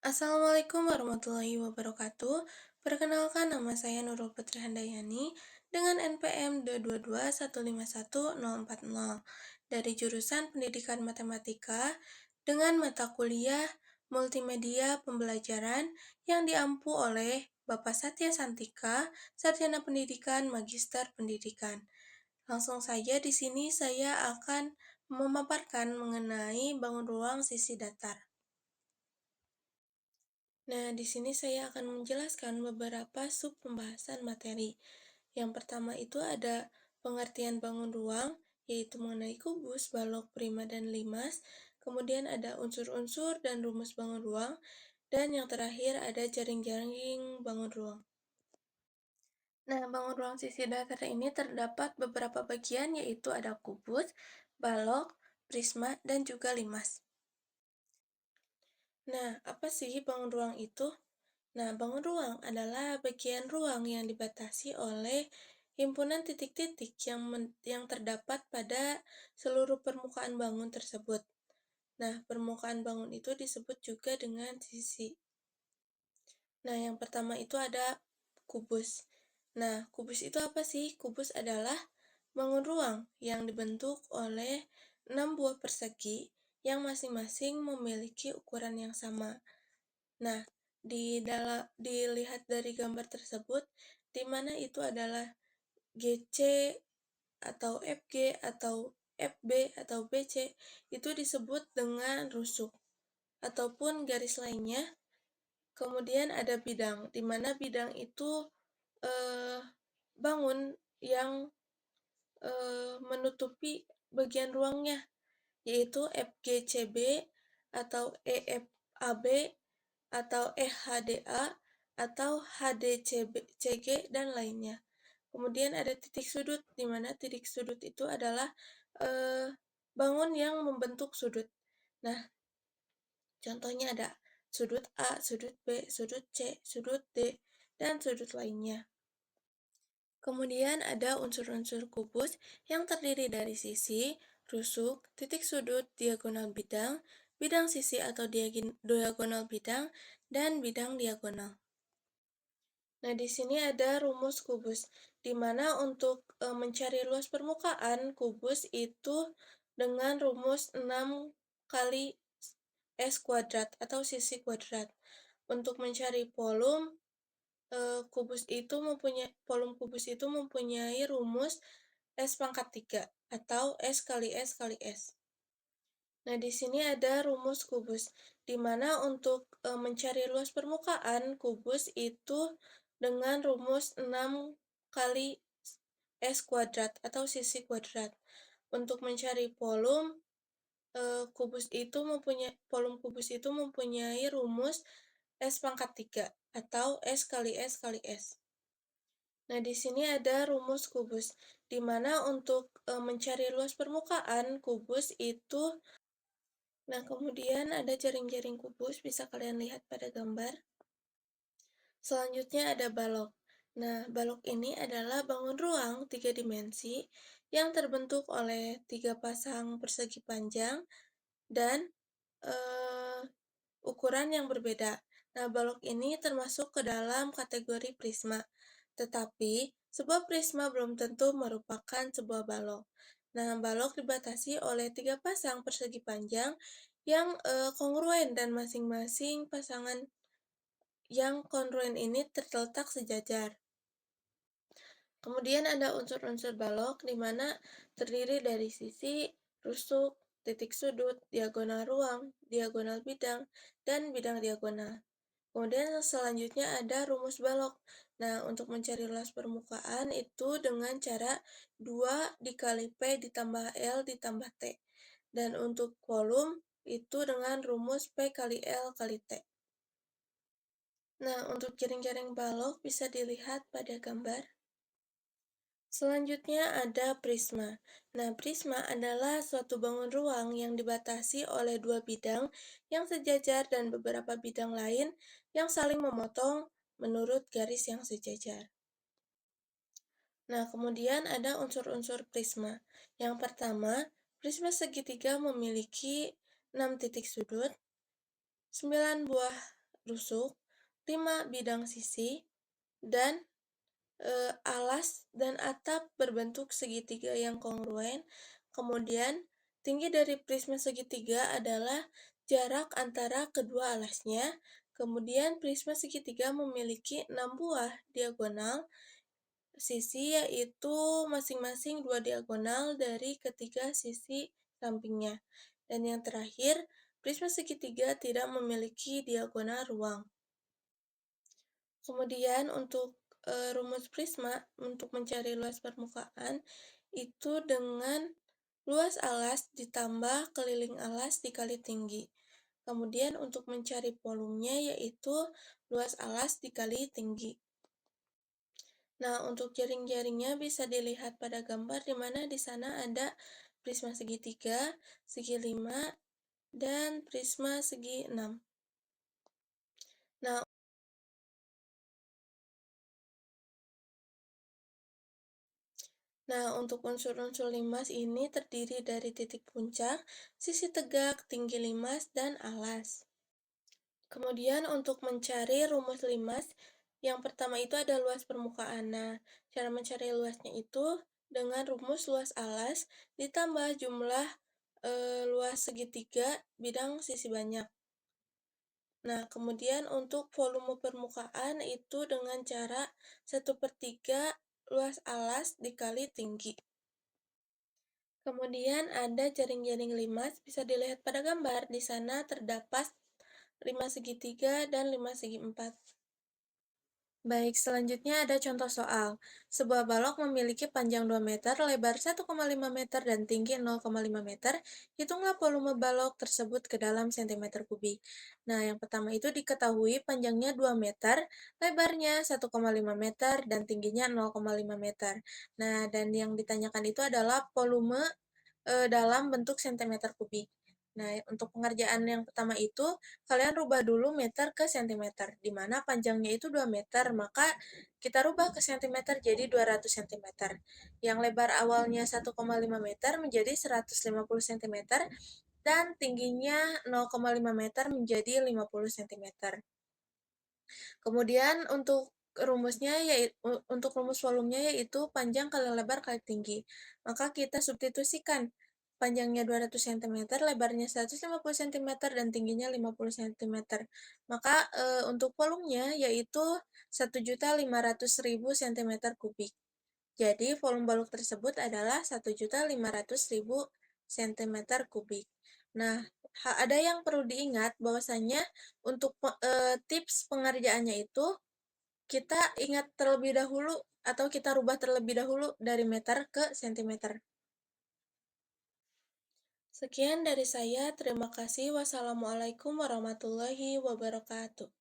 Assalamualaikum warahmatullahi wabarakatuh. Perkenalkan nama saya Nurul Putri Handayani dengan NPM 222151040 dari jurusan Pendidikan Matematika dengan mata kuliah Multimedia Pembelajaran yang diampu oleh Bapak Satya Santika, Sarjana Pendidikan Magister Pendidikan. Langsung saja di sini saya akan memaparkan mengenai bangun ruang sisi datar. Nah, di sini saya akan menjelaskan beberapa sub pembahasan materi. Yang pertama itu ada pengertian bangun ruang, yaitu mengenai kubus, balok, prima, dan limas. Kemudian ada unsur-unsur dan rumus bangun ruang. Dan yang terakhir ada jaring-jaring bangun ruang. Nah, bangun ruang sisi datar ini terdapat beberapa bagian, yaitu ada kubus, balok, prisma, dan juga limas. Nah, apa sih bangun ruang itu? Nah, bangun ruang adalah bagian ruang yang dibatasi oleh himpunan titik-titik yang terdapat pada seluruh permukaan bangun tersebut. Nah, permukaan bangun itu disebut juga dengan sisi. Nah, yang pertama itu ada kubus. Nah, kubus itu apa sih? Kubus adalah bangun ruang yang dibentuk oleh 6 buah persegi yang masing-masing memiliki ukuran yang sama. Nah, dilihat dari gambar tersebut, di mana itu adalah GC atau FG atau FB atau BC itu disebut dengan rusuk ataupun garis lainnya. Kemudian ada bidang, di mana bidang itu eh, bangun yang menutupi bagian ruangnya, yaitu FGCB atau EFAB atau EHDA atau HDCG dan lainnya. Kemudian ada titik sudut, di mana titik sudut itu adalah bangun yang membentuk sudut. Nah, contohnya ada sudut A, sudut B, sudut C, sudut D, dan sudut lainnya. Kemudian ada unsur-unsur kubus yang terdiri dari sisi, rusuk, titik sudut, diagonal bidang, bidang sisi atau diagonal bidang, dan bidang diagonal. Nah, di sini ada rumus kubus, di mana untuk mencari luas permukaan kubus itu dengan rumus 6 kali S kuadrat atau sisi kuadrat. Untuk mencari volum kubus itu mempunyai rumus S pangkat 3 atau S kali S kali S. Nah, di sini ada rumus kubus, di mana untuk mencari luas permukaan kubus itu dengan rumus 6 kali S kuadrat atau sisi kuadrat. Untuk mencari volum kubus itu mempunyai rumus S pangkat 3 atau S kali S kali S. Nah, di sini ada rumus kubus, di mana untuk mencari luas permukaan kubus itu. Nah, kemudian ada jaring-jaring kubus, bisa kalian lihat pada gambar. Selanjutnya ada balok. Nah, balok ini adalah bangun ruang 3 dimensi yang terbentuk oleh 3 pasang persegi panjang dan ukuran yang berbeda. Nah, balok ini termasuk ke dalam kategori prisma, tetapi sebuah prisma belum tentu merupakan sebuah balok. Nah, balok dibatasi oleh 3 pasang persegi panjang yang kongruen dan masing-masing pasangan yang kongruen ini terletak sejajar. Kemudian ada unsur-unsur balok di mana terdiri dari sisi, rusuk, titik sudut, diagonal ruang, diagonal bidang, dan bidang diagonal. Kemudian selanjutnya ada rumus balok. Nah, untuk mencari luas permukaan itu dengan cara 2 dikali P ditambah L ditambah T. Dan untuk volum itu dengan rumus P kali L kali T. Nah, untuk jaring-jaring balok bisa dilihat pada gambar. Selanjutnya ada prisma. Nah, prisma adalah suatu bangun ruang yang dibatasi oleh 2 bidang yang sejajar dan beberapa bidang lain yang saling memotong menurut garis yang sejajar. Nah, kemudian ada unsur-unsur prisma. Yang pertama, prisma segitiga memiliki 6 titik sudut, 9 buah rusuk, 5 bidang sisi, dan alas dan atap berbentuk segitiga yang kongruen. Kemudian, tinggi dari prisma segitiga adalah jarak antara kedua alasnya. Kemudian, prisma segitiga memiliki 6 buah diagonal sisi, yaitu masing-masing 2 diagonal dari ketiga sisi sampingnya. Dan yang terakhir, prisma segitiga tidak memiliki diagonal ruang. Kemudian untuk rumus prisma untuk mencari luas permukaan itu dengan luas alas ditambah keliling alas dikali tinggi. Kemudian untuk mencari volumenya yaitu luas alas dikali tinggi. Nah, untuk jaring-jaringnya bisa dilihat pada gambar di mana di sana ada prisma segitiga, segi 5, dan prisma segi 6. Nah, untuk unsur-unsur limas ini terdiri dari titik puncak, sisi tegak, tinggi limas, dan alas. Kemudian untuk mencari rumus limas, yang pertama itu ada luas permukaan. Nah, cara mencari luasnya itu dengan rumus luas alas ditambah jumlah luas segitiga bidang sisi banyak. Nah, kemudian untuk volume permukaan itu dengan cara 1/3 luas alas dikali tinggi. Kemudian ada jaring-jaring limas, bisa dilihat pada gambar. Di sana terdapat 5 segitiga dan 5 segi 4. Baik, selanjutnya ada contoh soal. Sebuah balok memiliki panjang 2 meter, lebar 1,5 meter, dan tinggi 0,5 meter. Hitunglah volume balok tersebut ke dalam cm kubik. Nah, yang pertama itu diketahui panjangnya 2 meter, lebarnya 1,5 meter, dan tingginya 0,5 meter. Nah, dan yang ditanyakan itu adalah volume dalam bentuk cm kubik. Nah, untuk pengerjaan yang pertama itu, kalian rubah dulu meter ke cm, di mana panjangnya itu 2 meter, maka kita rubah ke cm jadi 200 cm. Yang lebar awalnya 1,5 meter menjadi 150 cm, dan tingginya 0,5 meter menjadi 50 cm. Kemudian untuk rumus volumenya yaitu panjang kali lebar kali tinggi. Maka kita substitusikan panjangnya 200 cm, lebarnya 150 cm, dan tingginya 50 cm. Maka untuk volumenya yaitu 1.500.000 cm kubik. Jadi volume balok tersebut adalah 1.500.000 cm kubik. Nah, ada yang perlu diingat bahwasanya untuk tips pengerjaannya itu kita ingat terlebih dahulu atau kita rubah terlebih dahulu dari meter ke sentimeter. Sekian dari saya, terima kasih. Wassalamualaikum warahmatullahi wabarakatuh.